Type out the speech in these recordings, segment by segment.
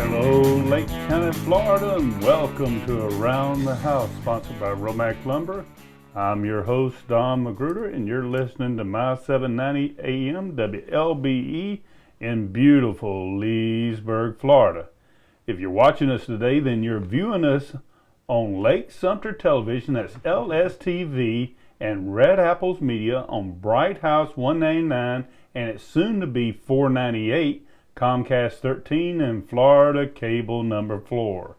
Hello, Lake County, Florida, and welcome to Around the House, sponsored by Romac Lumber. I'm your host, Don Magruder, and you're listening to my 790 AM WLBE in beautiful Leesburg, Florida. If you're watching us today, then you're viewing us on Lake Sumter Television, that's LSTV, and Red Apples Media on Bright House 199, and it's soon to be 498, Comcast 13, and Florida Cable number 4.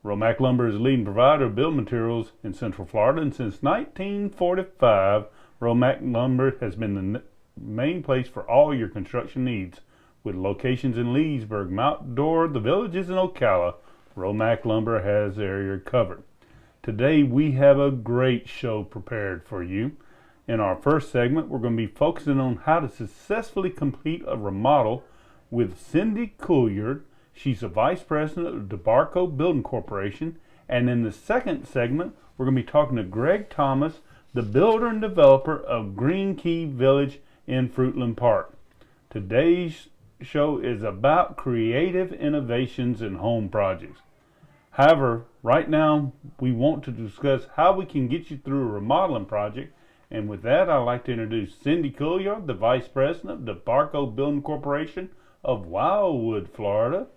Romac Lumber is a leading provider of building materials in Central Florida, and since 1945, Romac Lumber has been the main place for all your construction needs. With locations in Leesburg, Mount Dora, the Villages, and Ocala, Romac Lumber has the area covered. Today we have a great show prepared for you. In our first segment, we're going to be focusing on how to successfully complete a remodel with Cindy Couillard. She's the Vice President of DiBarco Building Corporation. And in the second segment, we're going to be talking to Greg Thomas, the builder and developer of Green Key Village in Fruitland Park. Today's show is about creative innovations in home projects. However, right now, we want to discuss how we can get you through a remodeling project. And with that, I'd like to introduce Cindy Couillard, the Vice President of DiBarco Building Corporation of Wildwood, Florida.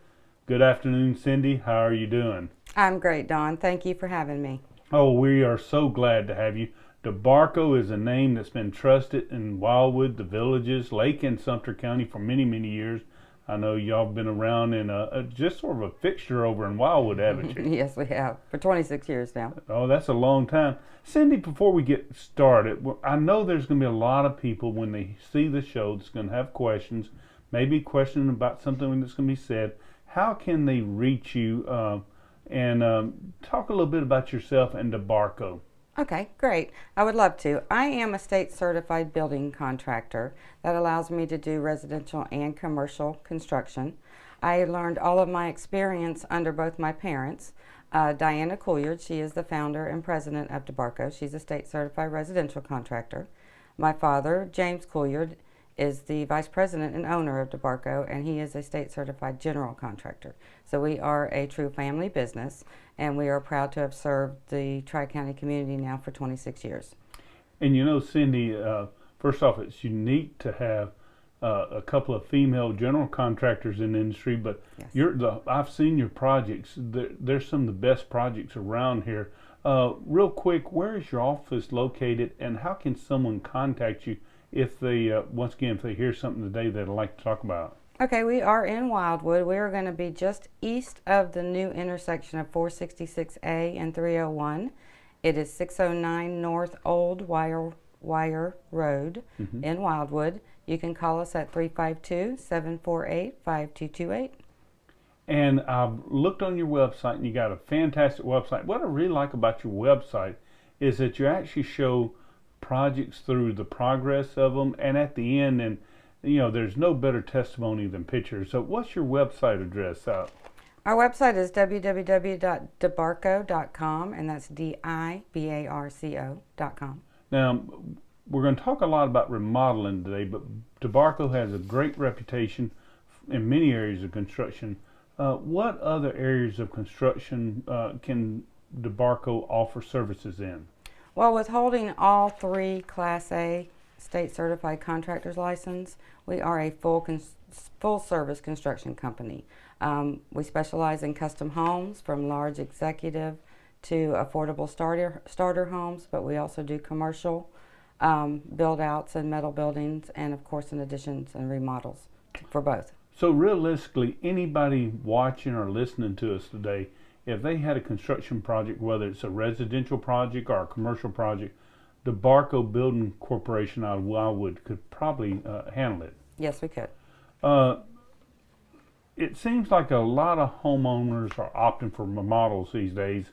Good afternoon, Cindy. How are you doing? I'm great, Don. Thank you for having me. Oh, we are so glad to have you. DiBarco is a name that's been trusted in Wildwood, the Villages, Lake and Sumter County for many, many years. I know y'all have been around and just sort of a fixture over in Wildwood, haven't you? Yes, we have. For 26 years now. Oh, that's a long time. Cindy, before we get started, I know there's going to be a lot of people when they see the show that's going to have questions, maybe questioning about something that's going to be said. How can they reach you and talk a little bit about yourself and DiBarco? Okay, great. I would love to. I am a state certified building contractor that allows me to do residential and commercial construction. I learned all of my experience under both my parents. Diana Couillard, she is the founder and president of DiBarco. She's a state certified residential contractor. My father, James Couillard, is the vice president and owner of DiBarco, and he is a state certified general contractor. So we are a true family business, and we are proud to have served the Tri-County community now for 26 years. And you know, Cindy, first off, it's unique to have a couple of female general contractors in the industry, but yes. I've seen your projects. They're some of the best projects around here. Real quick, where is your office located, and how can someone contact you if they, once again, if they hear something today they'd like to talk about? Okay, we are in Wildwood. We are going to be just east of the new intersection of 466A and 301. It is 609 North Old Wire Road in Wildwood. You can call us at 352-748-5228. And I've looked on your website, and you got a fantastic website. What I really like about your website is that you actually show projects through the progress of them, and at the end, and you know, there's no better testimony than pictures. So what's your website address? Our website is www.dibarco.com, and that's DIBARCO.com. Now, we're going to talk a lot about remodeling today, but DiBarco has a great reputation in many areas of construction. What other areas of construction can DiBarco offer services in? Well, with holding all 3 Class A state certified contractor's license, we are a full service construction company. We specialize in custom homes from large executive to affordable starter homes, but we also do commercial build outs and metal buildings, and of course in additions and remodels for both. So realistically, anybody watching or listening to us today, if they had a construction project, whether it's a residential project or a commercial project, DiBarco Building Corporation out of Wildwood could probably handle it. Yes, we could. It seems like a lot of homeowners are opting for remodels these days.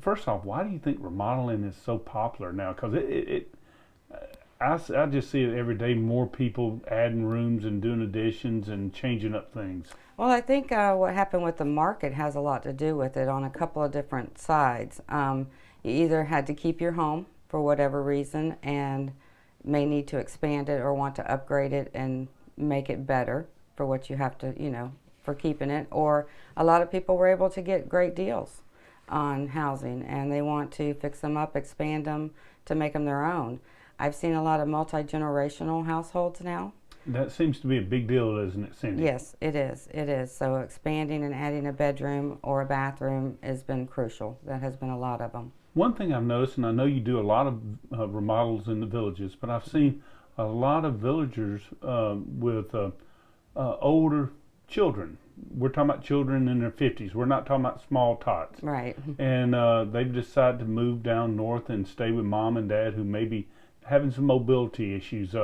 First off, why do you think remodeling is so popular now? Because I just see it every day, more people adding rooms and doing additions and changing up things. Well, I think what happened with the market has a lot to do with it on a couple of different sides. You either had to keep your home for whatever reason and may need to expand it or want to upgrade it and make it better for what you have to, for keeping it, or a lot of people were able to get great deals on housing and they want to fix them up, expand them to make them their own. I've seen a lot of multi-generational households now. That seems to be a big deal, isn't it, Cindy? Yes, it is. It is. So expanding and adding a bedroom or a bathroom has been crucial. That has been a lot of them. One thing I've noticed, and I know you do a lot of remodels in the villages, but I've seen a lot of villagers with older children. We're talking about children in their 50s. We're not talking about small tots. Right. And they've decided to move down north and stay with mom and dad who may be having some mobility issues.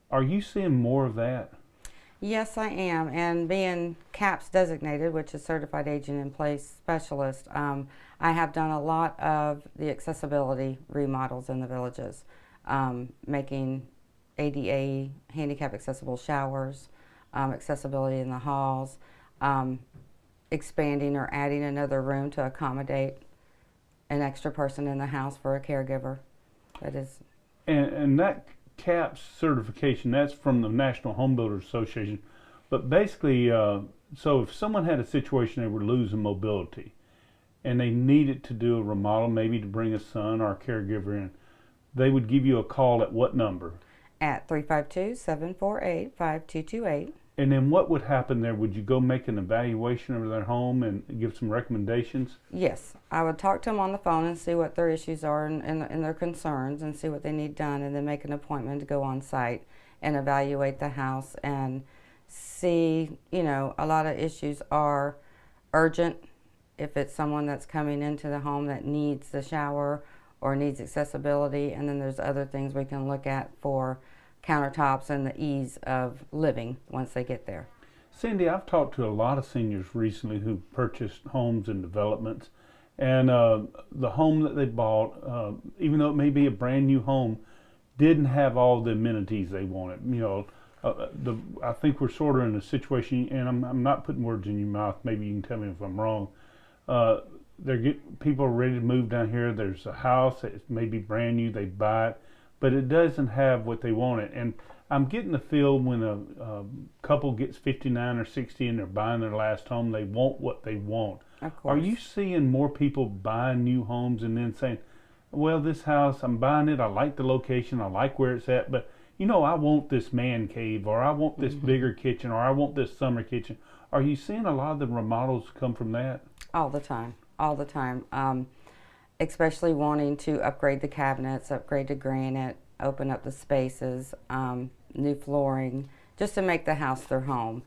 Are you seeing more of that? Yes, I am. And being CAPS designated, which is Certified Aging in Place Specialist, I have done a lot of the accessibility remodels in the villages, making ADA, handicap accessible showers, accessibility in the halls, expanding or adding another room to accommodate an extra person in the house for a caregiver. That is. And that CAPS certification, that's from the National Home Builders Association. But basically, so if someone had a situation they were losing mobility and they needed to do a remodel, maybe to bring a son or a caregiver in, they would give you a call at what number? At 352-748-5228. And then what would happen there? Would you go make an evaluation of their home and give some recommendations? Yes, I would talk to them on the phone and see what their issues are and their concerns and see what they need done, and then make an appointment to go on site and evaluate the house and see, you know, a lot of issues are urgent. If it's someone that's coming into the home that needs the shower or needs accessibility, and then there's other things we can look at for countertops and the ease of living once they get there. Cindy, I've talked to a lot of seniors recently who purchased homes and developments, and the home that they bought, even though it may be a brand new home, didn't have all the amenities they wanted. You know, I think we're sort of in a situation, and I'm not putting words in your mouth. Maybe you can tell me if I'm wrong. People are ready to move down here. There's a house that may be brand new. They buy it, but it doesn't have what they wanted. And I'm getting the feel when a couple gets 59 or 60 and they're buying their last home, they want what they want. Of course. Are you seeing more people buying new homes and then saying, well, this house, I'm buying it, I like the location, I like where it's at, but you know, I want this man cave, or I want this bigger kitchen, or I want this summer kitchen. Are you seeing a lot of the remodels come from that? All the time, all the time. Especially wanting to upgrade the cabinets, upgrade to granite, open up the spaces, new flooring, just to make the house their home.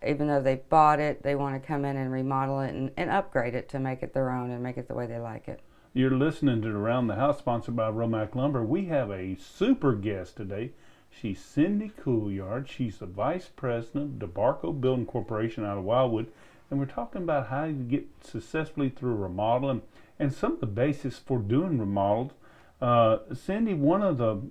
Even though they bought it, they want to come in and remodel it and upgrade it to make it their own and make it the way they like it. You're listening to Around the House, sponsored by Romac Lumber. We have a super guest today. She's Cindy Couillard. She's the Vice President of DiBarco Building Corporation out of Wildwood. And we're talking about how you get successfully through remodeling and some of the basics for doing remodels. Cindy, one of the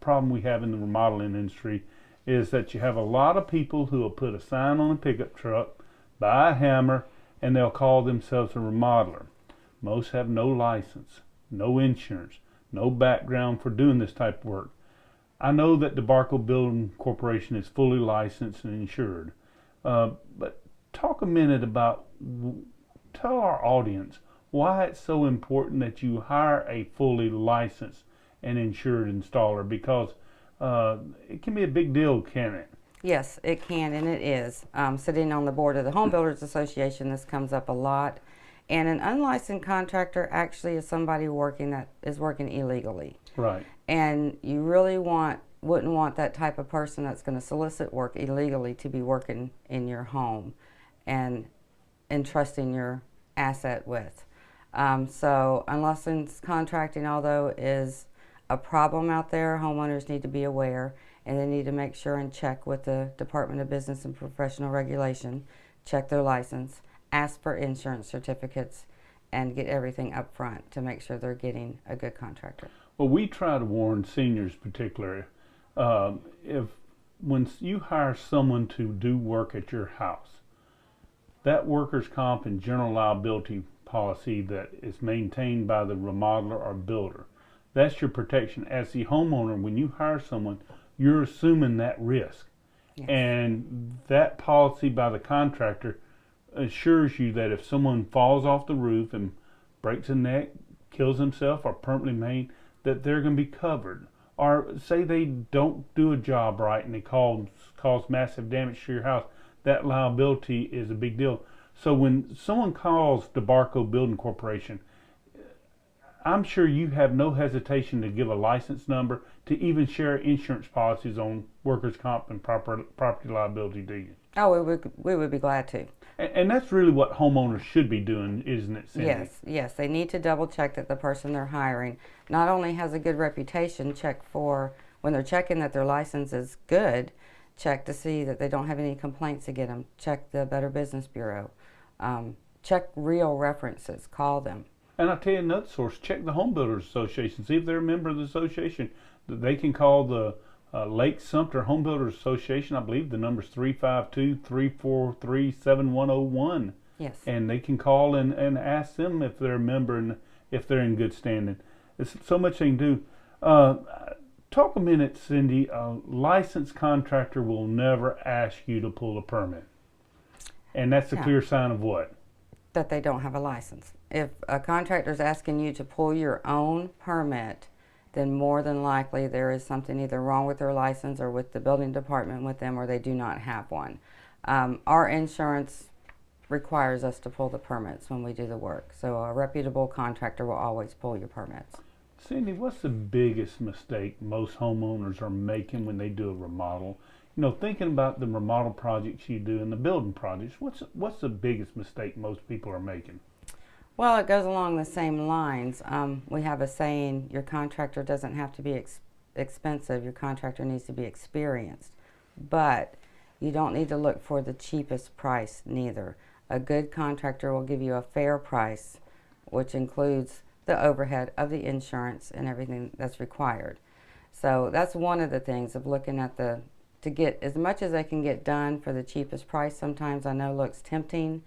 problem we have in the remodeling industry is that you have a lot of people who will put a sign on a pickup truck, buy a hammer, and they'll call themselves a remodeler. Most have no license, no insurance, no background for doing this type of work. I know that DiBarco Building Corporation is fully licensed and insured, but talk a minute about, tell our audience why it's so important that you hire a fully licensed and insured installer, because it can be a big deal, can't it? Yes, it can, and it is. Sitting on the board of the Home Builders Association, this comes up a lot. And an unlicensed contractor actually is somebody that is working illegally. Right. And you really wouldn't want that type of person that's going to solicit work illegally to be working in your home and entrusting your asset with. So unlicensed contracting, although is a problem out there, homeowners need to be aware, and they need to make sure and check with the Department of Business and Professional Regulation, check their license, ask for insurance certificates, and get everything up front to make sure they're getting a good contractor. Well, we try to warn seniors particularly, when you hire someone to do work at your house, that workers' comp and general liability policy that is maintained by the remodeler or builder, that's your protection. As the homeowner, when you hire someone, you're assuming that risk. Yes. And that policy by the contractor assures you that if someone falls off the roof and breaks a neck, kills himself, or permanently maimed, that they're going to be covered. Or say they don't do a job right and they cause massive damage to your house, that liability is a big deal. So when someone calls DiBarco Building Corporation, I'm sure you have no hesitation to give a license number, to even share insurance policies on workers' comp and property liability, do you? Oh, we would be glad to. And that's really what homeowners should be doing, isn't it, Cindy? Yes. They need to double check that the person they're hiring not only has a good reputation, check for, when they're checking that their license is good, check to see that they don't have any complaints against them. Check the Better Business Bureau. Check real references. Call them. And I'll tell you another source, check the Home Builders Association. See if they're a member of the association. They can call the Lake Sumter Home Builders Association. I believe the number's 352-343-7101. Yes. And they can call and ask them if they're a member and if they're in good standing. There's so much they can do. Talk a minute, Cindy. A licensed contractor will never ask you to pull a permit. And that's a clear sign of what? That they don't have a license. If a contractor is asking you to pull your own permit, then more than likely there is something either wrong with their license or with the building department with them, or they do not have one. Our insurance requires us to pull the permits when we do the work. So a reputable contractor will always pull your permits. Cindy, what's the biggest mistake most homeowners are making when they do a remodel? You know, thinking about the remodel projects you do and the building projects, what's the biggest mistake most people are making? Well, it goes along the same lines. We have a saying, your contractor doesn't have to be expensive, your contractor needs to be experienced. But you don't need to look for the cheapest price neither. A good contractor will give you a fair price, which includes the overhead of the insurance and everything that's required. So that's one of the things of looking at to get as much as they can get done for the cheapest price. Sometimes I know looks tempting,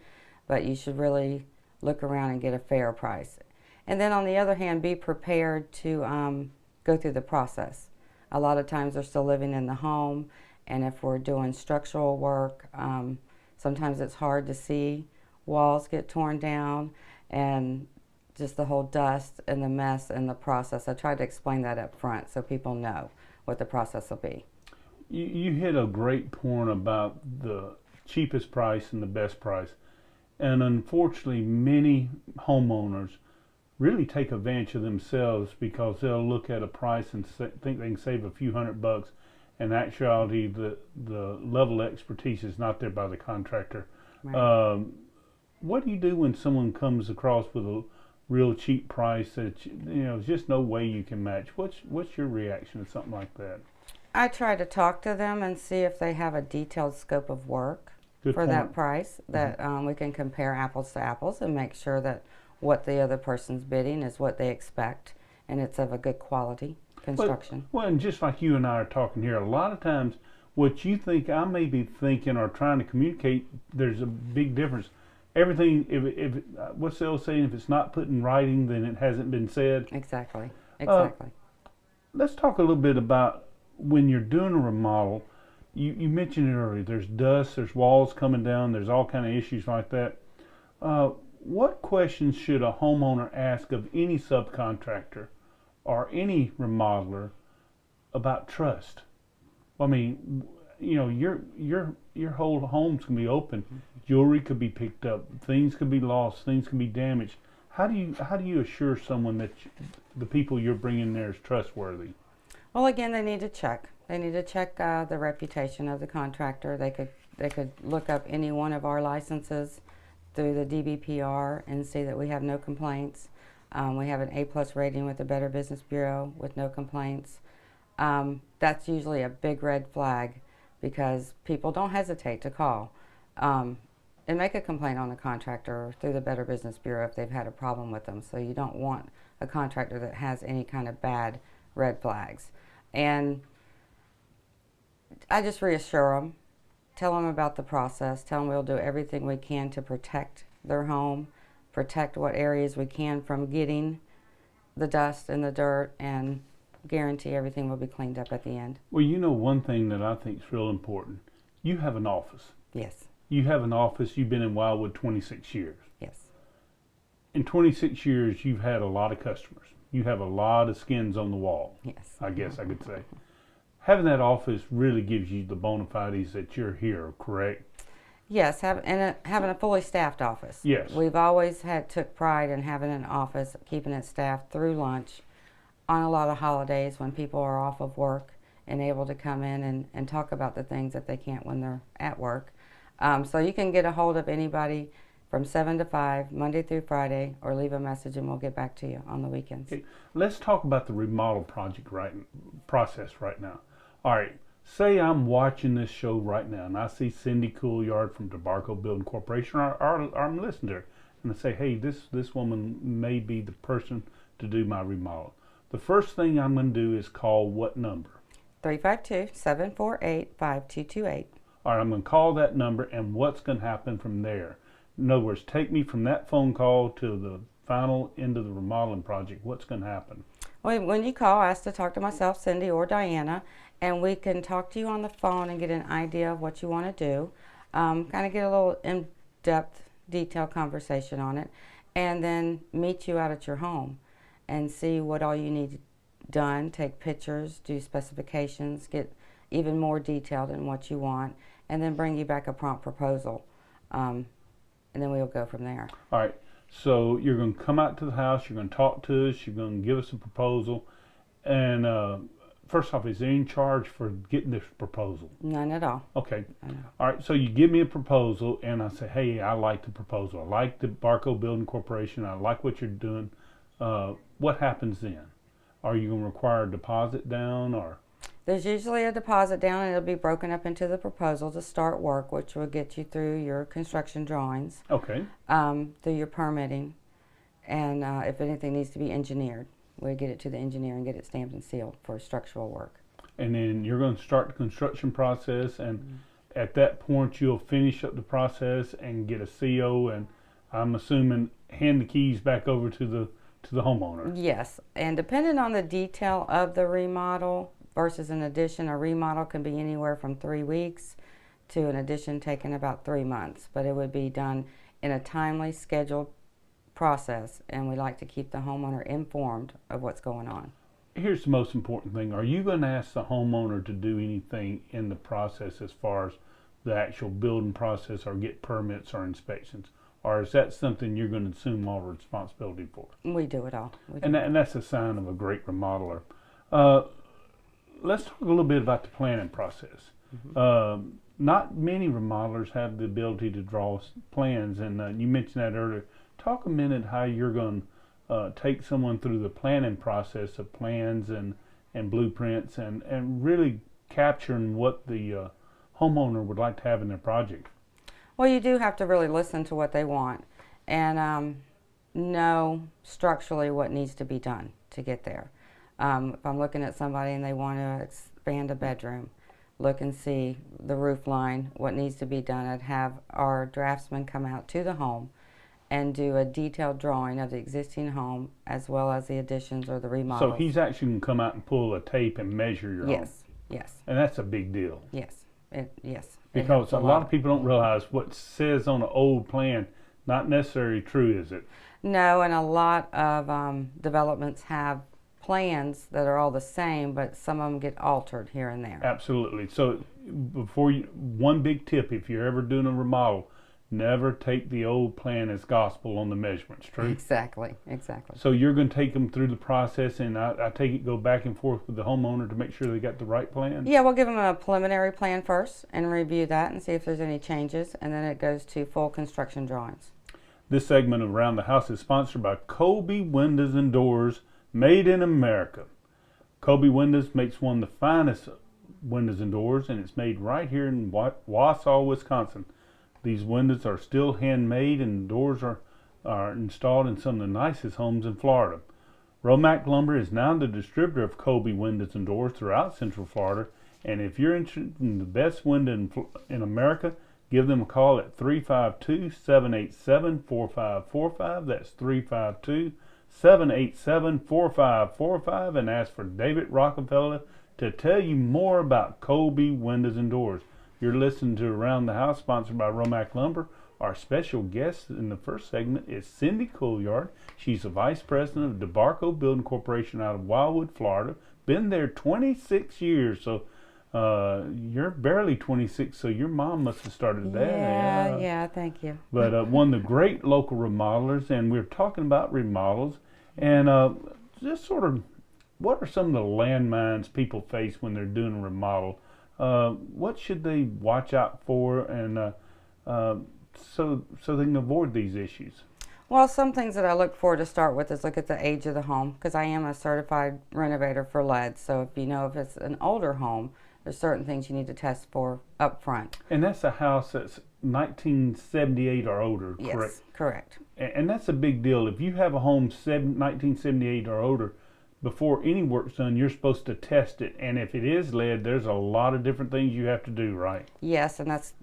but you should really look around and get a fair price. And then on the other hand, be prepared to go through the process. A lot of times they're still living in the home, and if we're doing structural work, sometimes it's hard to see. Walls get torn down and just the whole dust and the mess and the process. I try to explain that up front so people know what the process will be. You hit a great point about the cheapest price and the best price. And unfortunately, many homeowners really take advantage of themselves because they'll look at a price and think they can save a few $100. In actuality, the level of expertise is not there by the contractor. Right. What do you do when someone comes across with a real cheap price that there's just no way you can match? What's your reaction to something like that? I try to talk to them and see if they have a detailed scope of work that price, that we can compare apples to apples and make sure that what the other person's bidding is what they expect and it's of a good quality construction. Well, and just like you and I are talking here, a lot of times what you think I may be thinking or trying to communicate, there's a big difference. Everything, if what's the old saying, if it's not put in writing, then it hasn't been said. Exactly. Let's talk a little bit about when you're doing a remodel. You mentioned it earlier, there's dust, there's walls coming down, there's all kind of issues like that. What questions should a homeowner ask of any subcontractor or any remodeler about trust? I mean, your whole home's can be open, jewelry could be picked up, things could be lost, things can be damaged. How do you assure someone that the people you're bringing there is trustworthy? Well, again, they need to check. They need to check the reputation of the contractor. They could look up any one of our licenses through the DBPR and see that we have no complaints. We have an A+ rating with the Better Business Bureau with no complaints. That's usually a big red flag because people don't hesitate to call and make a complaint on the contractor through the Better Business Bureau if they've had a problem with them. So you don't want a contractor that has any kind of bad red flags. And I just reassure them, tell them about the process, tell them we'll do everything we can to protect their home, protect what areas we can from getting the dust and the dirt, and guarantee everything will be cleaned up at the end. Well, one thing that I think is real important, you have an office. Yes. You have an office. You've been in Wildwood 26 years. Yes. In 26 years, you've had a lot of customers. You have a lot of skins on the wall. Yes. I guess I could say. Having that office really gives you the bona fides that you're here, correct? Yes, having a fully staffed office. Yes. We've always took pride in having an office, keeping it staffed through lunch, on a lot of holidays when people are off of work and able to come in and talk about the things that they can't when they're at work. So you can get a hold of anybody from 7 to 5, Monday through Friday, or leave a message and we'll get back to you on the weekends. Okay. Let's talk about the remodel process right now. All right, say I'm watching this show right now and I see Cindy Couillard from DiBarco Building Corporation, or I'm listening to her, and I say, hey, this woman may be the person to do my remodel. The first thing I'm going to do is call what number? 352-748-5228. All right, I'm going to call that number, and what's going to happen from there? In other words, take me from that phone call to the final end of the remodeling project. What's going to happen? Well, when you call, ask to talk to myself, Cindy, or Diana, and we can talk to you on the phone and get an idea of what you want to do, kind of get a little in-depth, detailed conversation on it, and then meet you out at your home and see what all you need done, take pictures, do specifications, get even more detailed in what you want, and then bring you back a prompt proposal, and then we'll go from there. All right, so you're going to come out to the house, you're going to talk to us, you're going to give us a proposal, and first off, is there any charge for getting this proposal? None at all. Okay. All right, so you give me a proposal, and I say, hey, I like the proposal. I like the DiBarco Building Corporation. I like what you're doing. What happens then? Are you going to require a deposit down, or? There's usually a deposit down, and it'll be broken up into the proposal to start work, which will get you through your construction drawings, Okay. through your permitting, and if anything needs to be engineered, we get it to the engineer and get it stamped and sealed for structural work. And then you're going to start the construction process, and at that point you'll finish up the process and get a CO, and I'm assuming hand the keys back over to the homeowner. Yes, and depending on the detail of the remodel versus an addition, a remodel can be anywhere from 3 weeks to an addition taking about 3 months, but it would be done in a timely, scheduled process, and we like to keep the homeowner informed of what's going on. Here's the most important thing. Are you going to ask the homeowner to do anything in the process as far as the actual building process, or get permits or inspections? Or is that something you're going to assume all responsibility for? We do it all. And that's a sign of a great remodeler. Let's talk a little bit about the planning process. Not many remodelers have the ability to draw plans, and you mentioned that earlier. Talk a minute how you're going to take someone through the planning process of plans and blueprints, and really capturing what the homeowner would like to have in their project. Well, you do have to really listen to what they want and know structurally what needs to be done to get there. If I'm looking at somebody and they want to expand a bedroom, look and see the roof line, what needs to be done. I'd have our draftsman come out to the home and do a detailed drawing of the existing home as well as the additions or the remodels. So he's actually going to come out and pull a tape and measure your home. Yes, yes. And that's a big deal. Yes, yes. Because a lot of people don't realize what says on an old plan, not necessarily true, is it? No, and a lot of developments have plans that are all the same, but some of them get altered here and there. Absolutely. So one big tip, if you're ever doing a remodel, never take the old plan as gospel on the measurements, true? Exactly. So you're going to take them through the process, and I take it go back and forth with the homeowner to make sure they got the right plan? Yeah, we'll give them a preliminary plan first and review that and see if there's any changes, and then it goes to full construction drawings. This segment of Around the House is sponsored by Coby Windows and Doors, made in America. Coby Windows makes one of the finest windows and doors, and it's made right here in Wausau, Wisconsin. These windows are still handmade, and doors are installed in some of the nicest homes in Florida. Romac Lumber is now the distributor of Coby Windows and Doors throughout Central Florida, and if you're interested in the best window in America, give them a call at 352-787-4545. That's 352-787-4545, and ask for David Rockefeller to tell you more about Coby Windows and Doors. You're listening to Around the House, sponsored by Romac Lumber. Our special guest in the first segment is Cindy Couillard. She's the Vice President of DiBarco Building Corporation out of Wildwood, Florida. Been there 26 years, so you're barely 26, so your mom must have started that. Yeah, thank you. But one of the great local remodelers, and we're talking about remodels, and just sort of, what are some of the landmines people face when they're doing a remodel? What should they watch out for, and so they can avoid these issues? Well, some things that I look for to start with is look at the age of the home, because I am a certified renovator for lead. So if you know if it's an older home, there's certain things you need to test for up front. And that's a house that's 1978 or older, correct? Yes, correct. And that's a big deal. If you have a home 1978 or older, before any work's done, you're supposed to test it. And if it is lead, there's a lot of different things you have to do, right? Yes, and that's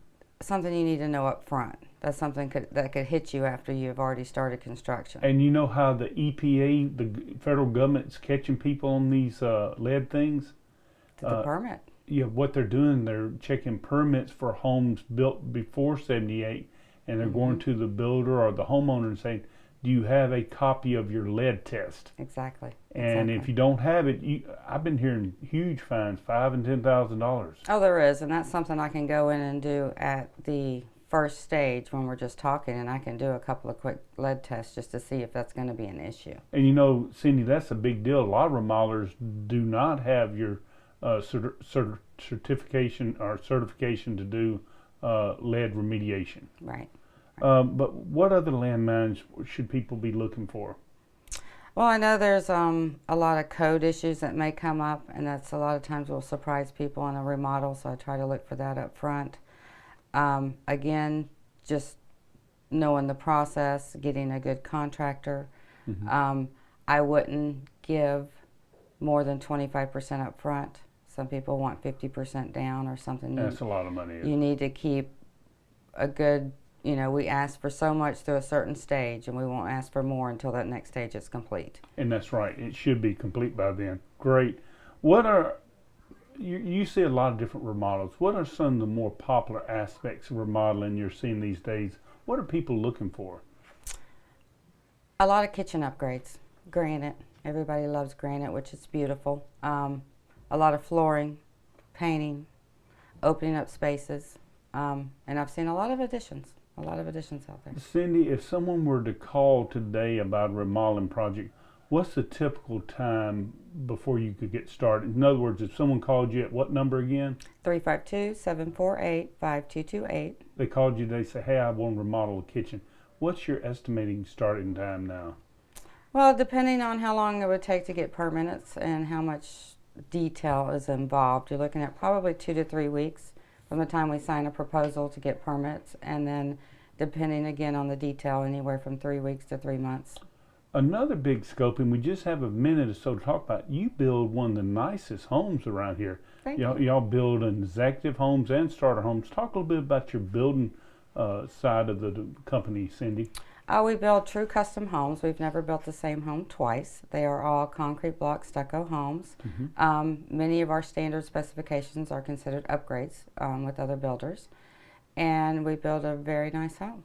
something you need to know up front. That's something that could hit you after you've already started construction. And you know how the EPA, the federal government's catching people on these lead things? The permit. Yeah, what they're doing, they're checking permits for homes built before 78, and they're going to the builder or the homeowner and saying, do you have a copy of your lead test? Exactly. And if you don't have it, I've been hearing huge fines, $5,000 and $10,000. Oh, there is, and that's something I can go in and do at the first stage when we're just talking, and I can do a couple of quick lead tests just to see if that's going to be an issue. And you know, Cindy, that's a big deal. A lot of remodelers do not have your certification to do lead remediation. Right. But what other landmines should people be looking for? Well, I know there's a lot of code issues that may come up, and that's a lot of times will surprise people in a remodel, so I try to look for that up front. Again, just knowing the process, getting a good contractor. I wouldn't give more than 25% up front. Some people want 50% down or something. That's a lot of money. You need to keep a good, we ask for so much through a certain stage, and we won't ask for more until that next stage is complete. And that's right. It should be complete by then. Great. What are, you see a lot of different remodels. What are some of the more popular aspects of remodeling you're seeing these days? What are people looking for? A lot of kitchen upgrades. Granite. Everybody loves granite, which is beautiful. A lot of flooring, painting, opening up spaces, and I've seen a lot of additions out there. Cindy, if someone were to call today about a remodeling project, what's the typical time before you could get started? In other words, if someone called you at what number again? 352-748-5228. They called you, they say, hey, I want to remodel a kitchen. What's your estimating starting time now? Well, depending on how long it would take to get permits and how much detail is involved, you're looking at probably 2 to 3 weeks from the time we sign a proposal to get permits, and then depending again on the detail, anywhere from 3 weeks to 3 months. Another big scope, and we just have a minute or so to talk about, you build one of the nicest homes around here. Thank you. Y'all build executive homes and starter homes. Talk a little bit about your building side of the company, Cindy. We build true custom homes. We've never built the same home twice. They are all concrete block stucco homes. Many of our standard specifications are considered upgrades with other builders, and we build a very nice home.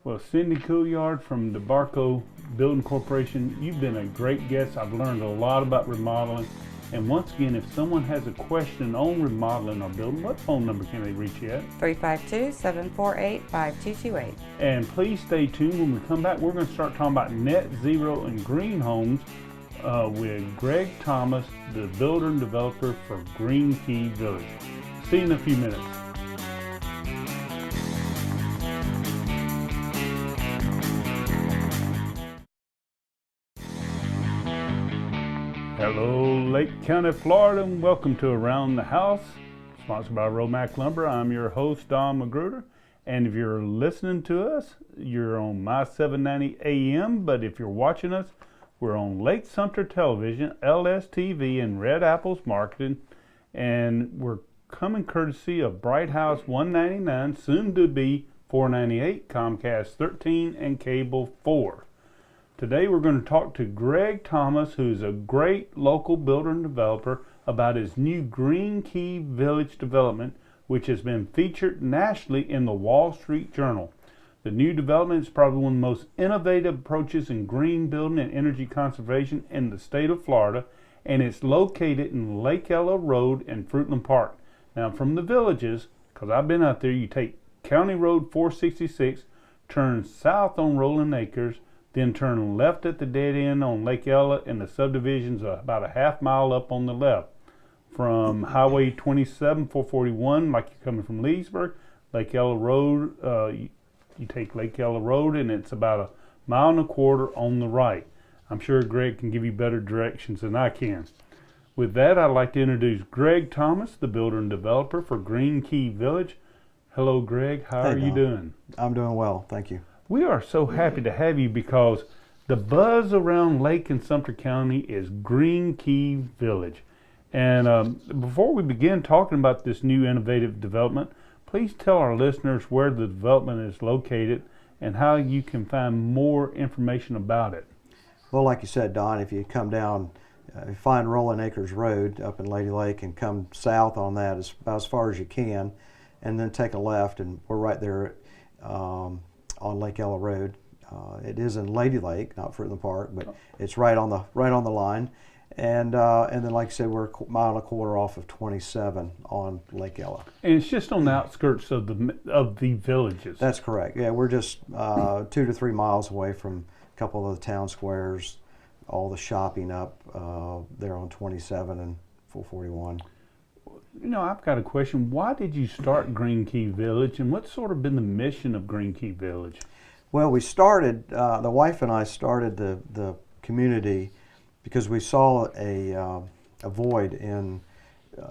Well, Cindy Couillard from DiBarco Building Corporation, you've been a great guest. I've learned a lot about remodeling. And once again, if someone has a question on remodeling or building, what phone number can they reach you at? 352-748-5228. And please stay tuned. When we come back, we're going to start talking about net zero and green homes with Greg Thomas, the builder and developer for Green Key Village. See you in a few minutes. Hello, Lake County, Florida, and welcome to Around the House, sponsored by Romac Lumber. I'm your host, Don Magruder, and if you're listening to us, you're on my 790 AM, but if you're watching us, we're on Lake Sumter Television, LSTV, and Red Apples Marketing, and we're coming courtesy of Bright House 199, soon to be 498, Comcast 13, and Cable 4. Today we're going to talk to Greg Thomas, who's a great local builder and developer, about his new Green Key Village development, which has been featured nationally in the Wall Street Journal. The new development is probably one of the most innovative approaches in green building and energy conservation in the state of Florida, and it's located in Lake Ella Road and Fruitland Park. Now, from the Villages, because I've been out there, you take County Road 466, turn south on Rolling Acres, then turn left at the dead end on Lake Ella, and the subdivision's about a half mile up on the left. From Highway 27 441, like you're coming from Leesburg, Lake Ella Road, you take Lake Ella Road, and it's about a mile and a quarter on the right. I'm sure Greg can give you better directions than I can. With that, I'd like to introduce Greg Thomas, the builder and developer for Green Key Village. Hello, Greg. How are you doing? I'm doing well, thank you. We are so happy to have you because the buzz around Lake and Sumter County is Green Key Village. And before we begin talking about this new innovative development, please tell our listeners where the development is located and how you can find more information about it. Well, like you said, Don, if you come down, you find Rolling Acres Road up in Lady Lake and come south on that about as far as you can, and then take a left, and we're right there on Lake Ella Road. It is in Lady Lake, not Fruitland Park, but it's right on the line. And then, like I said, we're a mile and a quarter off of 27 on Lake Ella. And it's just on the outskirts of the Villages. That's correct. Yeah, we're just 2 to 3 miles away from a couple of the town squares, all the shopping up there on 27 and 441. You know, I've got a question. Why did you start Green Key Village, and what's sort of been the mission of Green Key Village? Well, we started, the wife and I started the community because we saw a void in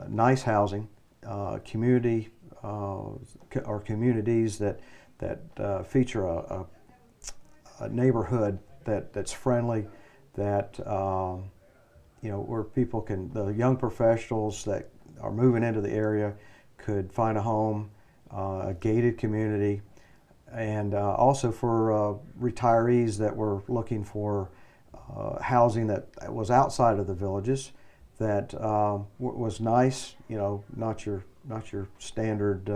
nice housing, community or communities that feature a neighborhood that's friendly, that where people the young professionals that are moving into the area could find a home, a gated community, and also for retirees that were looking for housing that was outside of the villages, that was nice, not your standard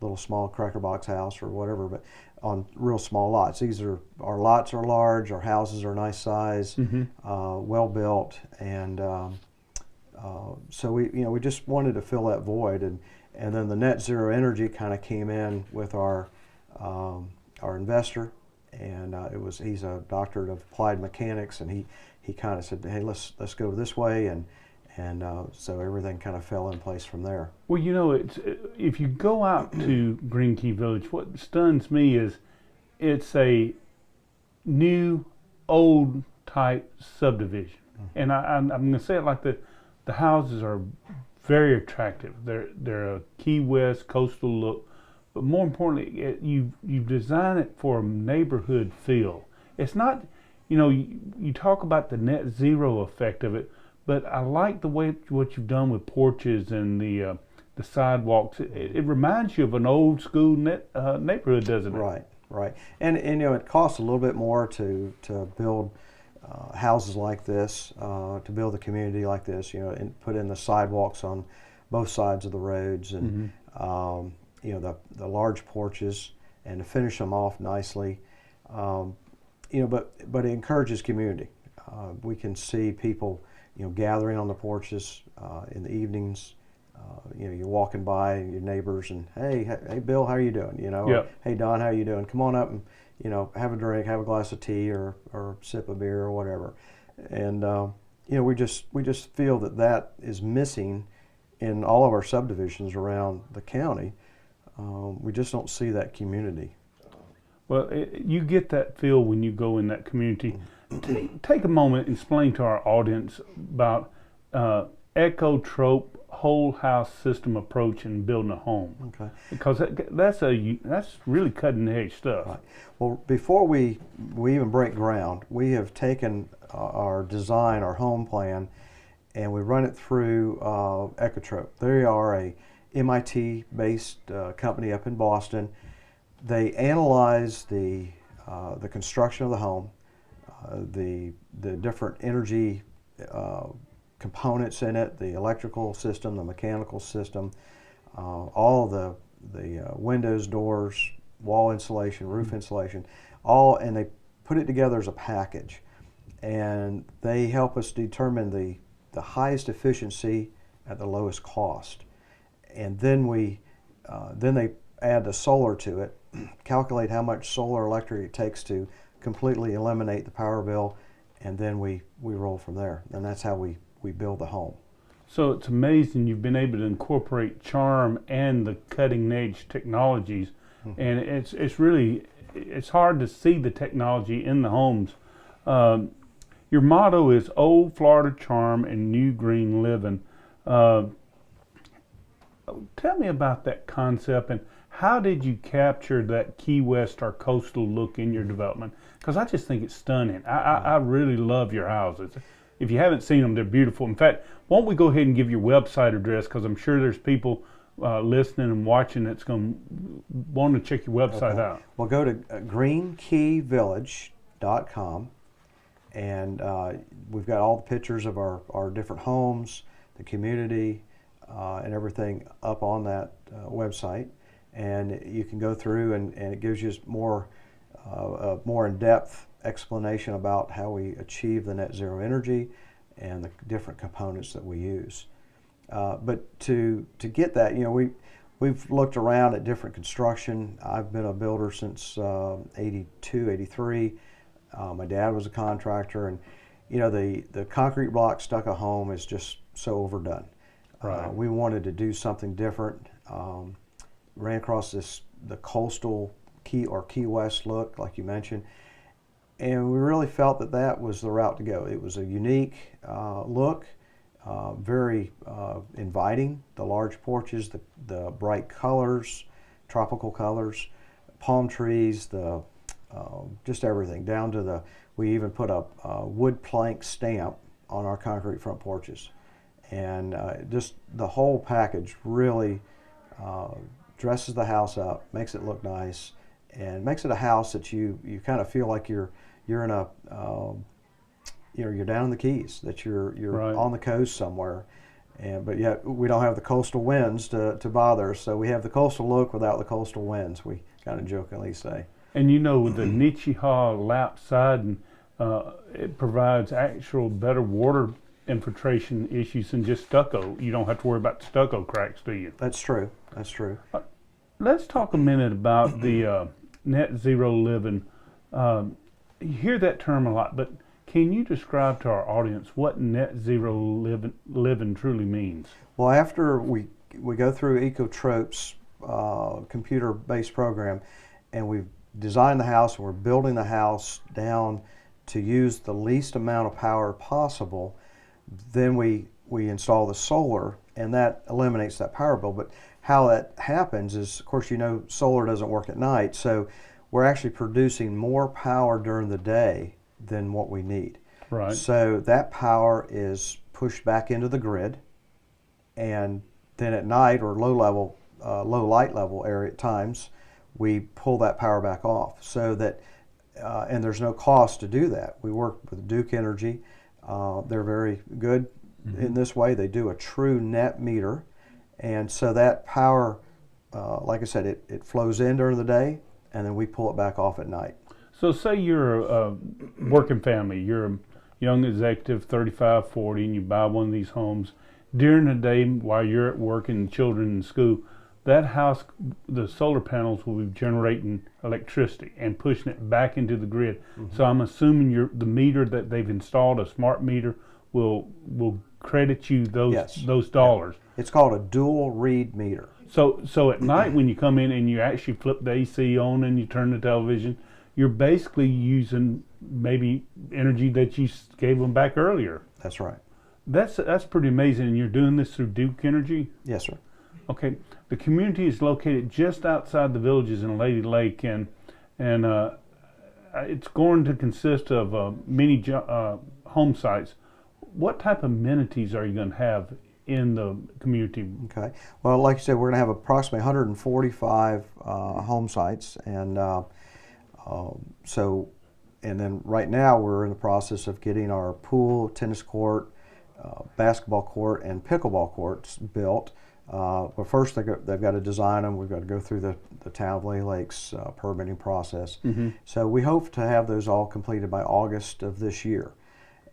little small cracker box house or whatever, but on real small lots. Our lots are large, our houses are nice size, well built, and so we just wanted to fill that void, and then the net zero energy kind of came in with our investor. And he's a doctorate of applied mechanics, and he kind of said, hey, let's go this way, and so everything kind of fell in place from there. Well, if you go out to Green Key Village, what stuns me is it's a new, old type subdivision, and I'm going to say it like the houses are very attractive. They're a Key West coastal look. But more importantly, you design it for a neighborhood feel. It's not, you talk about the net zero effect of it, but I like the way what you've done with porches and the sidewalks. It reminds you of an old school neighborhood, doesn't it? Right. And it costs a little bit more to build houses like this, to build a community like this. And put in the sidewalks on both sides of the roads, and the large porches, and to finish them off nicely, but it encourages community. We can see people, gathering on the porches in the evenings. You're walking by your neighbors, and hey Bill, how are you doing? Or, hey Don, how are you doing? Come on up and have a drink, have a glass of tea, or sip a beer or whatever. And we just feel that is missing in all of our subdivisions around the county. We just don't see that community. Well, you get that feel when you go in that community. Take a moment and explain to our audience about ecotrope whole house system approach in building a home. Okay. Because that's really cutting edge stuff. Right. Well, before we even break ground, we have taken our design, our home plan, and we run it through Ecotrope. They are a MIT-based company up in Boston. They analyze the construction of the home, the different energy components in it, the electrical system, the mechanical system, all the windows, doors, wall insulation, roof insulation, all, and they put it together as a package. And they help us determine the highest efficiency at the lowest cost. And then then they add the solar to it, calculate how much solar electric it takes to completely eliminate the power bill, and then we roll from there. And that's how we build the home. So it's amazing you've been able to incorporate charm and the cutting edge technologies, and it's hard to see the technology in the homes. Your motto is Old Florida Charm and New Green Living. Tell me about that concept, and how did you capture that Key West or coastal look in your development? Because I just think it's stunning. I really love your houses. If you haven't seen them, they're beautiful. In fact, why don't we go ahead and give your website address, because I'm sure there's people listening and watching that's going to want to check your website out. Well, go to greenkeyvillage.com, and we've got all the pictures of our different homes, the community, and everything up on that website. And you can go through, and it gives you more in-depth explanation about how we achieve the net zero energy and the different components that we use. But to get that, we've looked around at different construction. I've been a builder since 82, 83. My dad was a contractor, and the concrete block stucco home is just so overdone. Right. We wanted to do something different. Ran across the coastal Key West look, like you mentioned, and we really felt that was the route to go. It was a unique look, very inviting. The large porches, the bright colors, tropical colors, palm trees, just everything down to we even put a wood plank stamp on our concrete front porches, and just the whole package really dresses the house up, makes it look nice, and makes it a house that you kind of feel like you're in a you're down in the Keys, that you're right on the coast somewhere, but yet we don't have the coastal winds to bother us. So we have the coastal look without the coastal winds, we kind of jokingly say. And with the Nichi-Ha lap siding, it provides actual better water infiltration issues than just stucco. You don't have to worry about the stucco cracks, do you? That's true. That's true. Let's talk a minute about the net zero living. You hear that term a lot, but can you describe to our audience what net zero living truly means? Well, after we go through Ecotrope's computer-based program, and we've designed the house, and we're building the house down to use the least amount of power possible, then we install the solar, and that eliminates that power bill. But how that happens is, of course, solar doesn't work at night, so we're actually producing more power during the day than what we need. Right. So that power is pushed back into the grid, and then at night or low light level area at times, we pull that power back off. So that, and there's no cost to do that. We work with Duke Energy. They're very good in this way. They do a true net meter, and so that power, like I said, it flows in during the day, and then we pull it back off at night. So say you're a working family, you're a young executive, 35, 40, and you buy one of these homes. During the day while you're at work and children in school, that house, the solar panels will be generating electricity and pushing it back into the grid. So I'm assuming the meter that they've installed, a smart meter, will credit you those dollars. It's called a dual read meter. So at night when you come in and you actually flip the AC on and you turn the television, you're basically using maybe energy that you gave them back earlier. That's right. That's pretty amazing. And you're doing this through Duke Energy? Yes, sir. Okay. The community is located just outside the villages in Lady Lake, and it's going to consist of many home sites. What type of amenities are you going to have in the community? Okay. Well, like you said, we're going to have approximately 145 home sites, and and then right now we're in the process of getting our pool, tennis court, basketball court, and pickleball courts built. But first they've got to design them. We've got to go through the Town of Lay Lake's permitting process. So we hope to have those all completed by August of this year,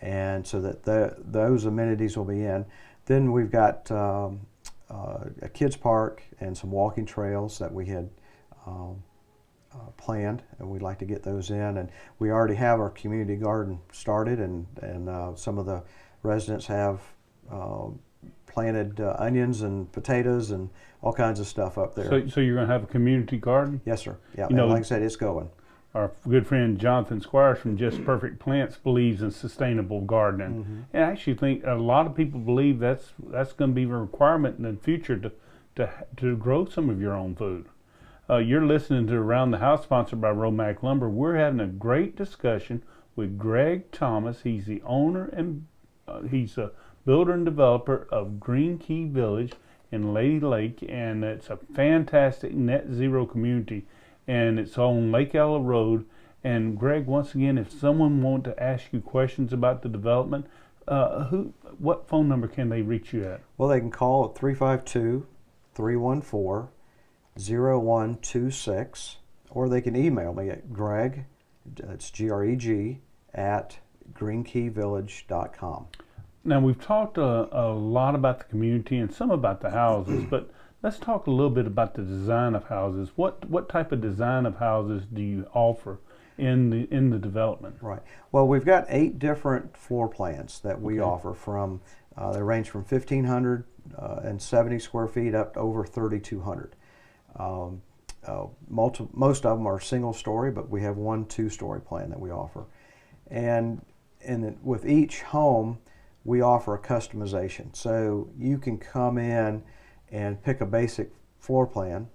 and so that those amenities will be in. Then we've got a kids park and some walking trails that we had planned, and we'd like to get those in. And we already have our community garden started, and some of the residents have planted onions and potatoes and all kinds of stuff up there. So you're going to have a community garden? Yes, sir. Yeah, You know, like I said, it's going. Our good friend Jonathan Squires from Just Perfect Plants believes in sustainable gardening, and I actually think a lot of people believe that's going to be a requirement in the future to grow some of your own food. You're listening to Around the House, sponsored by Romac Lumber. We're having a great discussion with Greg Thomas. He's the owner and he's a builder and developer of Green Key Village in Lady Lake, and it's a fantastic net zero community, and it's on Lake Ella Road. And Greg, once again, if someone wants to ask you questions about the development, what phone number can they reach you at? Well, they can call at 352-314-0126, or they can email me at Greg, that's Greg, at greenkeyvillage.com. Now, we've talked a lot about the community and some about the houses, but let's talk a little bit about the design of houses. What type of design of houses do you offer in the development? Right. Well, we've got 8 different floor plans that we offer from, they range from 1,570 square feet up to over 3,200. Most of them are single story, but we have one 2-story plan that we offer. And with each home, we offer a customization. So you can come in and pick a basic floor plan,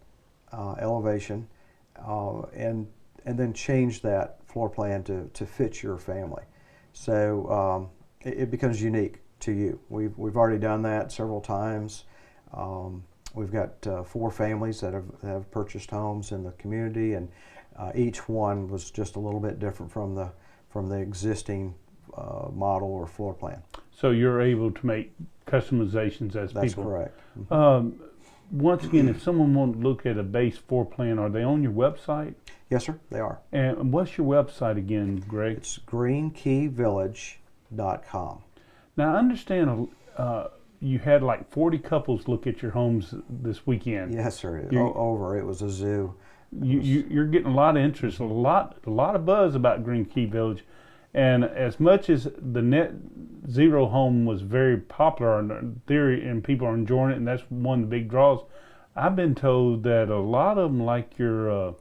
elevation, and then change that floor plan to fit your family. So it becomes unique to you. We've already done that several times. We've got 4 families that have purchased homes in the community, and each one was just a little bit different from the existing model or floor plan. So you're able to make customizations as That's people. correct. Once again, if someone wants to look at a base floor plan, are they on your website? Yes, sir, they are. And what's your website again, Greg? It's greenkeyvillage.com. Now, I understand you had like 40 couples look at your homes this weekend. Yes, sir. It was a zoo. You're getting a lot of interest, a lot of buzz about Green Key Village. And as much as the net zero home was very popular in theory and people are enjoying it, and that's one of the big draws, I've been told that a lot of them like your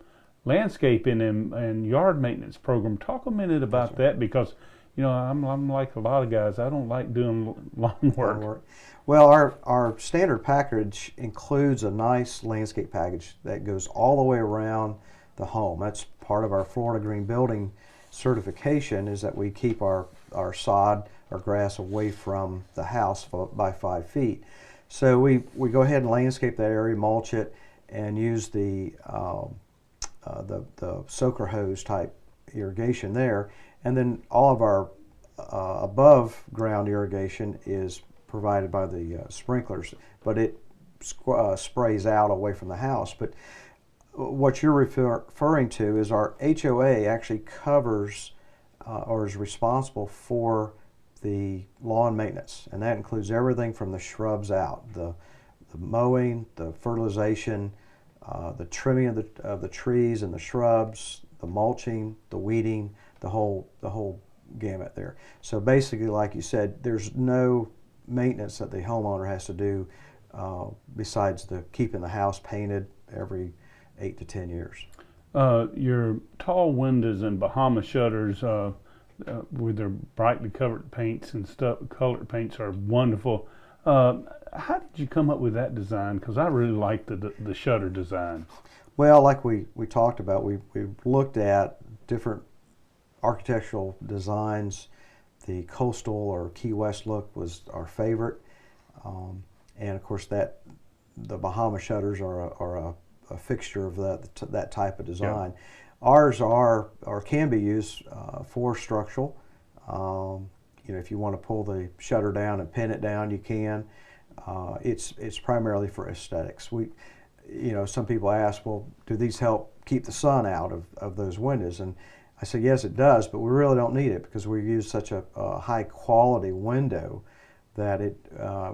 landscaping and yard maintenance program. Talk a minute about that, because I'm like a lot of guys. I don't like doing lawn work. Well, our standard package includes a nice landscape package that goes all the way around the home. That's part of our Florida Green Building certification, is that we keep our sod, our grass away from the house by 5 feet. So we go ahead and landscape that area, mulch it, and use the soaker hose type irrigation there. And then all of our above ground irrigation is provided by the sprinklers, but it sprays out away from the house. But what you're referring to is our HOA actually covers or is responsible for the lawn maintenance, and that includes everything from the shrubs out, the mowing, the fertilization, the trimming of the trees and the shrubs, the mulching, the weeding, the whole gamut there. So basically, like you said, there's no maintenance that the homeowner has to do besides keeping the house painted every 8 to 10 years. Your tall windows and Bahama Shutters with their brightly covered paints and colored paints are wonderful. How did you come up with that design? Because I really like the shutter design. Well, like we talked about, we looked at different architectural designs. The coastal or Key West look was our favorite, and of course the Bahama Shutters are a fixture of that type of design. Yeah. Ours are or can be used for structural. If you want to pull the shutter down and pin it down, you can. It's primarily for aesthetics. Some people ask, well, do these help keep the sun out of those windows? And I say, yes, it does, but we really don't need it because we use such a high quality window that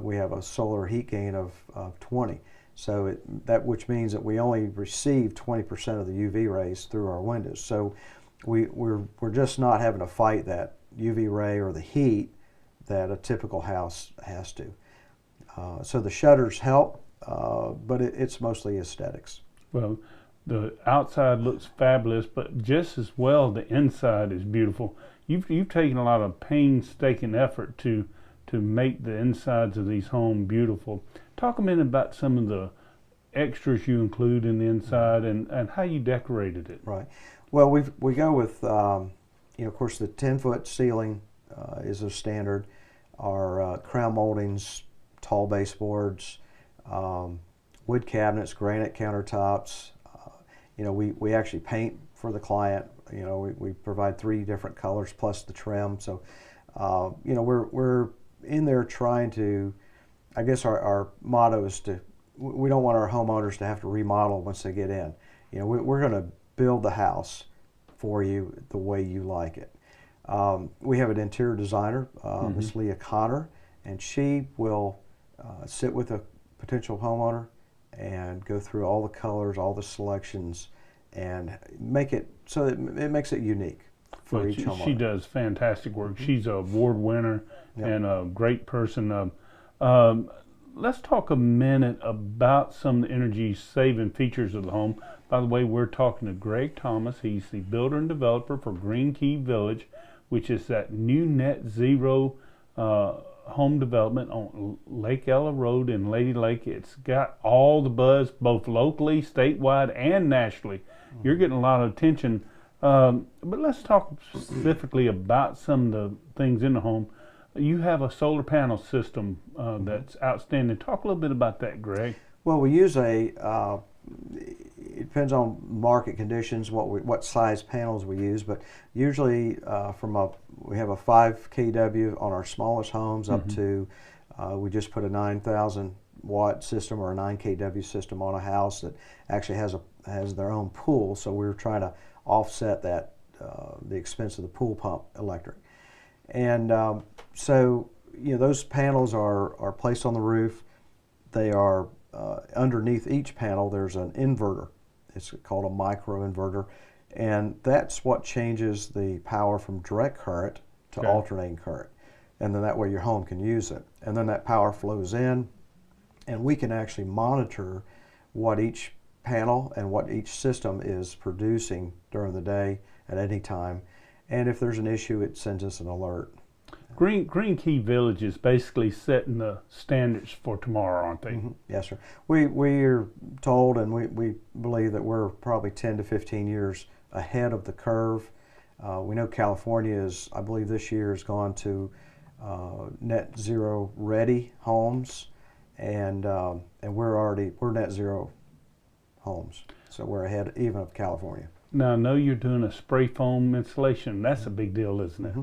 we have a solar heat gain of 20. So which means that we only receive 20% of the UV rays through our windows. So we're just not having to fight that UV ray or the heat that a typical house has to. So the shutters help, but it's mostly aesthetics. Well, the outside looks fabulous, but just as well, the inside is beautiful. You've taken a lot of painstaking effort to make the insides of these homes beautiful. Talk a minute about some of the extras you include in the inside and how you decorated it. Right. Well, we go with, of course, the 10-foot ceiling is a standard. Our crown moldings, tall baseboards, wood cabinets, granite countertops. We actually paint for the client. We provide 3 different colors plus the trim. So, we're in there trying to, I guess our motto is we don't want our homeowners to have to remodel once they get in. We're going to build the house for you the way you like it. We have an interior designer, Miss Leah Connor, and she will sit with a potential homeowner and go through all the colors, all the selections, and make it so that it makes it unique for each homeowner. She does fantastic work. She's an award winner and a great person. Let's talk a minute about some of the energy saving features of the home. By the way, we're talking to Greg Thomas. He's the builder and developer for Green Key Village, which is that new net zero home development on Lake Ella Road in Lady Lake. It's got all the buzz, both locally, statewide, and nationally. You're getting a lot of attention. But let's talk specifically about some of the things in the home. You have a solar panel system that's outstanding. Talk a little bit about that, Greg. Well, we use it depends on market conditions, what size panels we use, but usually we have a 5 kW on our smallest homes up to, we just put a 9,000 watt system or a 9 kW system on a house that actually has their own pool, so we're trying to offset that, the expense of the pool pump electric. And so those panels are placed on the roof. They are underneath each panel there's an inverter. It's called a micro inverter, and that's what changes the power from direct current to alternating current, and then that way your home can use it, and then that power flows in, and we can actually monitor what each panel and what each system is producing during the day at any time, and if there's an issue it sends us an alert. Green Key Village is basically setting the standards for tomorrow, aren't they? Yes, sir. We're told, and we believe that we're probably 10 to 15 years ahead of the curve. We know California is, I believe this year has gone to net zero ready homes, and we're net zero homes, so we're ahead even of California. Now I know you're doing a spray foam installation. That's a big deal, isn't it?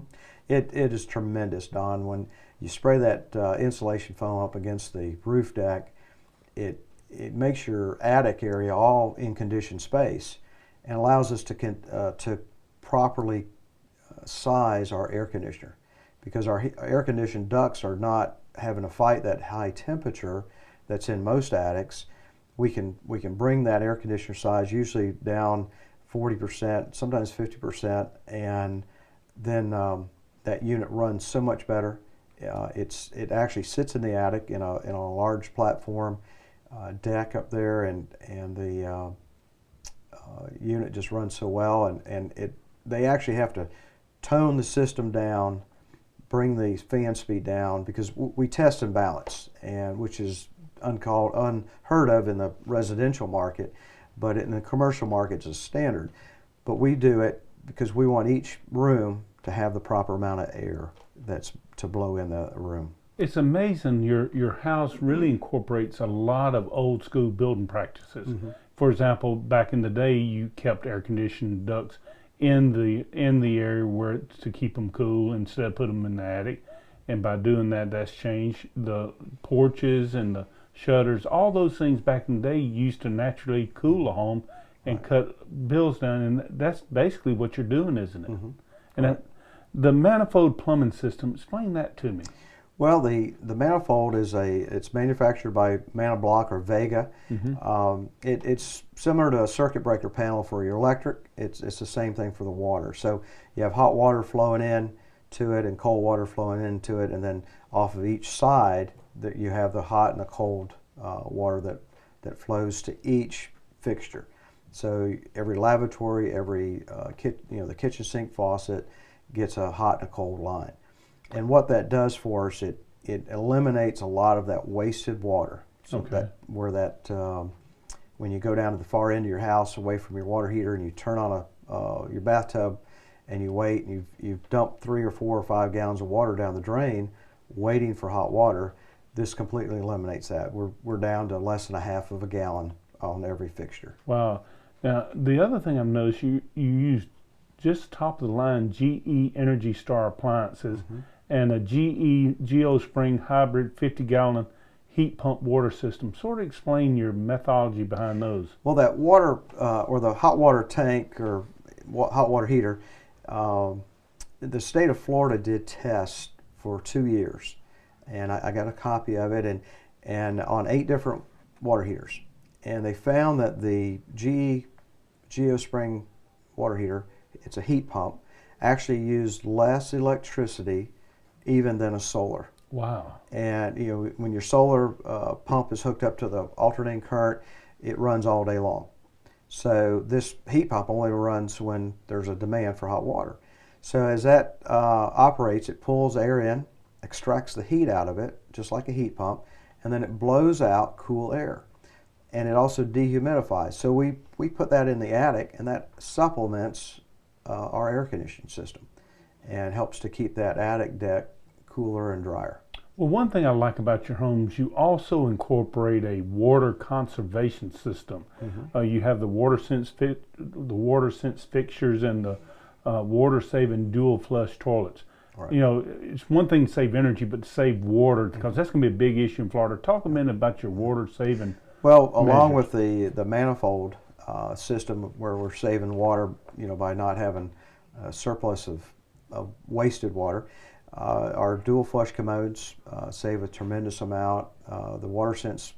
It is tremendous, Don. When you spray that insulation foam up against the roof deck, it makes your attic area all in conditioned space and allows us to properly size our air conditioner, because our air conditioned ducts are not having to fight that high temperature that's in most attics. We can bring that air conditioner size usually down 40%, sometimes 50%, and then that unit runs so much better. It actually sits in the attic in a large platform deck up there, and the unit just runs so well. And they actually have to tone the system down, bring the fan speed down, because we test and balance, and which is unheard of in the residential market, but in the commercial market it's a standard. But we do it because we want each room to have the proper amount of air that's to blow in the room. It's amazing. Your house really incorporates a lot of old school building practices. For example, back in the day, you kept air conditioned ducts in the area to keep them cool instead of put them in the attic. and by doing that, that's changed the porches and the shutters. All those things back in the day used to naturally cool a home and cut bills down, and that's basically what you're doing, isn't it? Mm-hmm. And the manifold plumbing system, explain that to me. Well, the manifold it's manufactured by Manablock or Vega. It's similar to a circuit breaker panel for your electric. It's the same thing for the water. So you have hot water flowing in to it and cold water flowing into it, and then off of each side that you have the hot and the cold water that flows to each fixture. So every lavatory, every the kitchen sink faucet gets a hot and a cold line. And what that does for us, it eliminates a lot of that wasted water. So when you go down to the far end of your house away from your water heater and you turn on your bathtub and you wait and you've dumped 3 or 4 or 5 gallons of water down the drain waiting for hot water, this completely eliminates that. We're down to less than a half of a gallon on every fixture. Wow. Now, the other thing I've noticed, you use just top of the line GE Energy Star appliances and a GE GeoSpring hybrid 50-gallon heat pump water system. Sort of explain your methodology behind those. Well, that water or the hot water tank or hot water heater, the state of Florida did tests for 2 years, and I got a copy of it, and on 8 different water heaters, and they found that the GE GeoSpring water heater, it's a heat pump, actually used less electricity even than a solar. Wow. And when your solar pump is hooked up to the alternating current, it runs all day long. So this heat pump only runs when there's a demand for hot water. So as that operates, it pulls air in, extracts the heat out of it, just like a heat pump, and then it blows out cool air. And it also dehumidifies. So we put that in the attic, and that supplements our air conditioning system and helps to keep that attic deck cooler and drier. Well, one thing I like about your homes, you also incorporate a water conservation system. You have the water sense fixtures and the water saving dual flush toilets. Right. It's one thing to save energy, but to save water, because that's going to be a big issue in Florida. Talk a minute about your water saving. Well, along with the manifold system where we're saving water, by not having a surplus of wasted water, our dual flush commodes save a tremendous amount. The water sense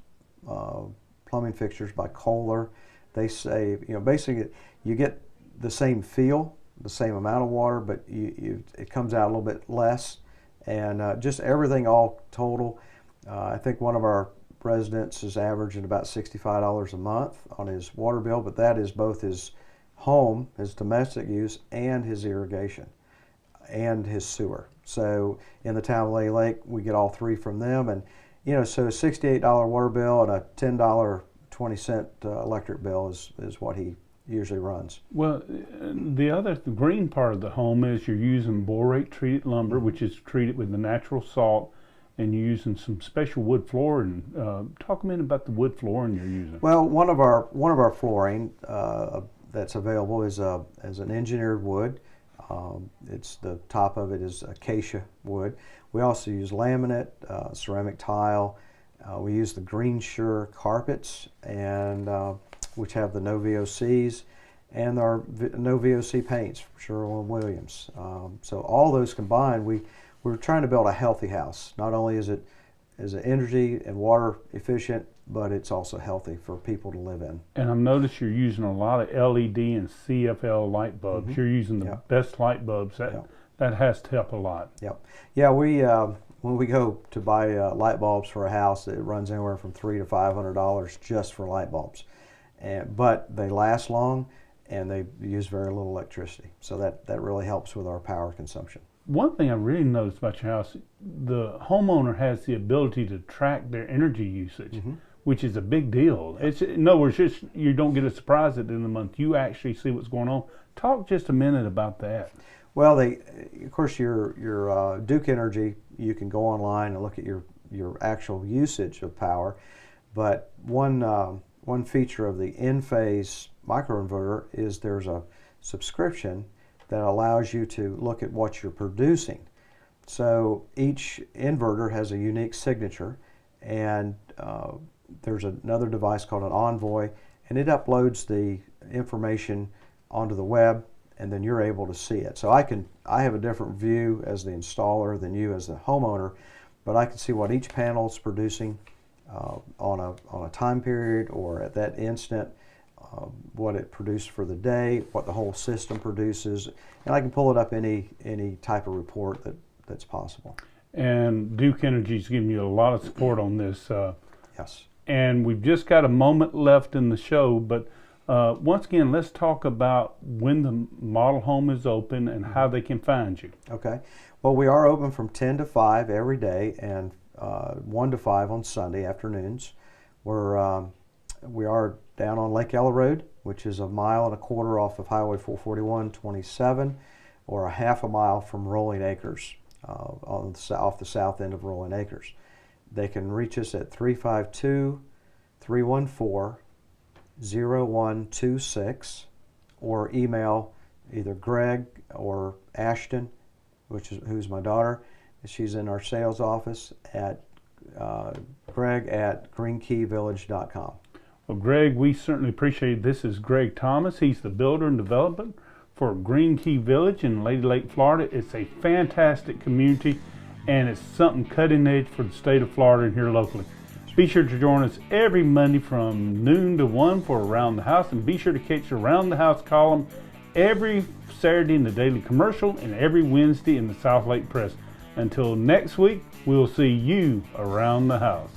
plumbing fixtures by Kohler, they save, basically you get the same feel, the same amount of water, but it comes out a little bit less, and just everything all total. I think one of our residents is averaging about $65 a month on his water bill, but that is both his home, his domestic use, and his irrigation, and his sewer. So in the town of Lady Lake, we get all 3 from them, and so a $68 water bill and a $10.20 electric bill is what he usually runs. Well, the green part of the home is you're using borate treated lumber, which is treated with the natural salt, and you're using some special wood flooring. Talk a minute about the wood flooring you're using. Well, one of our flooring that's available is an engineered wood. It's the top of it is acacia wood. We also use laminate, ceramic tile. We use the Green Sure carpets, and which have the no VOCs, and our no VOC paints from Sherwin-Williams. So all those combined, we're trying to build a healthy house. Not only is it energy and water efficient, but it's also healthy for people to live in. And I've noticed you're using a lot of LED and CFL light bulbs. You're using the best light bulbs. That has to help a lot. Yep. Yeah, we when we go to buy light bulbs for a house, it runs anywhere from $300 to $500 just for light bulbs. But they last long, and they use very little electricity. So that really helps with our power consumption. One thing I really noticed about your house, the homeowner has the ability to track their energy usage, which is a big deal. It's, in other words, you don't get a surprise at the end of the month. You actually see what's going on. Talk just a minute about that. Well, of course, your Duke Energy, you can go online and look at your actual usage of power. But one feature of the in-phase microinverter is there's a subscription that allows you to look at what you're producing. So each inverter has a unique signature, and there's another device called an Envoy, and it uploads the information onto the web, and then you're able to see it. So I have a different view as the installer than you as the homeowner, but I can see what each panel is producing on a time period or at that instant, what it produced for the day, what the whole system produces, and I can pull it up any type of report that's possible. And Duke Energy's giving you a lot of support on this. Yes. And we've just got a moment left in the show, but once again, let's talk about when the model home is open and how they can find you. Okay. Well, we are open from 10 to 5 every day and 1 to 5 on Sunday afternoons. We are down on Lake Ella Road, which is 1.25 miles off of Highway 441-27, or a half a mile from Rolling Acres, off the south end of Rolling Acres. They can reach us at 352-314-0126 or email either Greg or Ashton, who's my daughter. She's in our sales office at greg@greenkeyvillage.com. Well, Greg, we certainly appreciate it. This is Greg Thomas. He's the builder and developer for Green Key Village in Lady Lake, Florida. It's a fantastic community, and it's something cutting edge for the state of Florida and here locally. Be sure to join us every Monday from noon to 1 for Around the House, and be sure to catch Around the House column every Saturday in the Daily Commercial and every Wednesday in the South Lake Press. Until next week, we'll see you around the house.